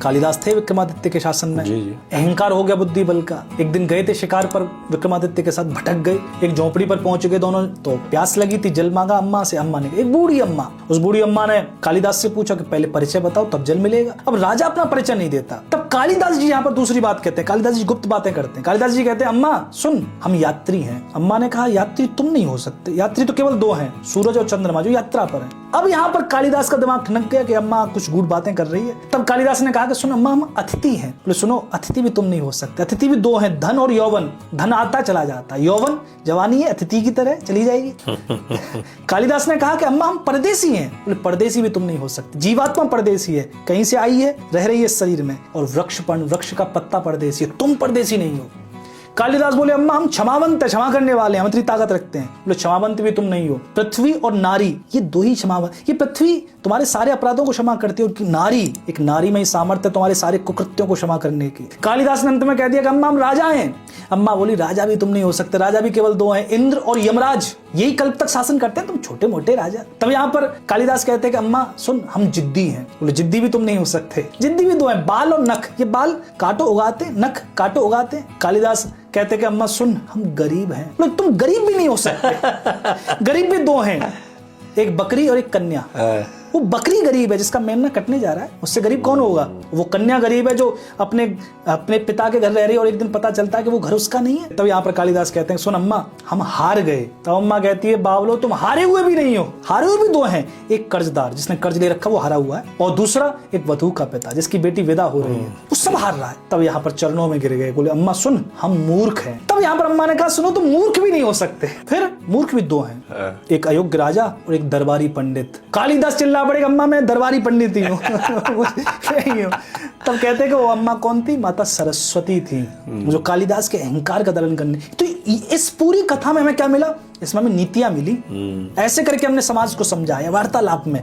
कालिदास थे विक्रमादित्य के शासन में। जी। अहंकार हो गया बुद्धि बल का। एक दिन गए थे शिकार पर, विक्रमादित्य के साथ भटक गए, एक झोपड़ी पर पहुंच गए दोनों। तो प्यास लगी थी, जल मांगा अम्मा से। अम्मा ने, एक बूढ़ी अम्मा, उस बूढ़ी अम्मा ने कालिदास से पूछा कि पहले परिचय बताओ तब जल मिलेगा। अब राजा अपना परिचय नहीं देता। तब कालिदास जी यहाँ पर दूसरी बात कहते हैं। कालिदास जी गुप्त बातें करते हैं। कालिदास जी कहते हैं अम्मा सुन, हम यात्री हैं। अम्मा ने कहा यात्री तुम नहीं हो सकते, यात्री तो केवल दो हैं, सूरज और चंद्रमा, जो यात्रा पर है। अब यहाँ पर कालिदास का दिमाग ठनक गया कि अम्मा कुछ गूढ़ बातें कर रही है। तब कालिदास ने कहा कि सुन अम्मा, हम अतिथि हैं। बोले सुनो, अतिथि भी तुम नहीं हो सकते। अतिथि भी दो हैं, धन और यौवन। धन आता चला जाता, यौवन जवानी है, अतिथि की तरह चली जाएगी। कालिदास ने कहा कि अम्मा हम परदेसी हैं। बोले परदेसी भी तुम नहीं हो सकते। जीवात्मा परदेसी है, कहीं से आई है, रह रही है शरीर में। और वृक्ष का पत्ता परदेसी है, तुम परदेसी नहीं हो। कालिदास बोले अम्मा हम क्षमावंत है, क्षमा करने वाले हैं, हम इतनी ताकत रखते हैं। बोले क्षमावंत भी तुम नहीं हो। पृथ्वी और नारी, ये दो ही क्षमावंत। ये पृथ्वी तुम्हारे सारे अपराधों को क्षमा करती है, और नारी, एक नारी में ही सामर्थ्य तुम्हारे सारे कुकृत्यों को क्षमा करने की। कालिदास ने अंत में कह दिया कि अम्मा हम राजा हैं। अम्मा बोली राजा भी तुम नहीं हो सकते, राजा भी केवल दो हैं, इंद्र और यमराज, यही कल्प तक शासन करते हैं, तुम छोटे मोटे राजा। तब यहाँ पर कालिदास कहते हैं कि अम्मा सुन, हम जिद्दी हैं। बोले जिद्दी भी तुम नहीं हो सकते। जिद्दी भी दो हैं, बाल और नख। ये बाल काटो उगाते, नख काटो उगाते। कालिदास कहते कि अम्मा सुन, हम गरीब हैं। बोले तुम गरीब भी नहीं हो सकते। गरीब भी दो हैं, एक बकरी और एक कन्या। वो बकरी गरीब है जिसका मेमना कटने जा रहा है, उससे गरीब कौन होगा? वो कन्या गरीब है जो अपने पिता के घर रह रही है और एक दिन पता चलता है कि वो घर उसका नहीं है। तब यहाँ पर कालिदास कहते हैं सुन अम्मा, हम हार गए। तब अम्मा कहती है बावलो, तुम हारे हुए भी नहीं हो। हारे हुए भी दो हैं, एक कर्जदार जिसने कर्ज ले रखा वो हारा हुआ है, और दूसरा एक वधू का पिता जिसकी बेटी विदा हो रही है, वो सब हार रहा है। तब यहाँ पर चरणों में गिर गए, बोले अम्मा सुन, हम मूर्ख हैं। तब यहाँ पर अम्मा ने कहा सुनो, तुम मूर्ख भी नहीं हो सकते। फिर मूर्ख भी दो हैं, एक अयोग्य राजा और एक दरबारी पंडित। कालिदास चिल्ला पड़ेगा अम्मा मैं दरबारी पंडित ही हूँ। तब कहते कि वो अम्मा कौन थी? माता सरस्वती थी, जो कालिदास के अहंकार का दलन करने। तो इस पूरी कथा में हमें क्या मिला? इसमें हमें नीतियां मिली। ऐसे करके हमने समाज को समझाया वार्तालाप में।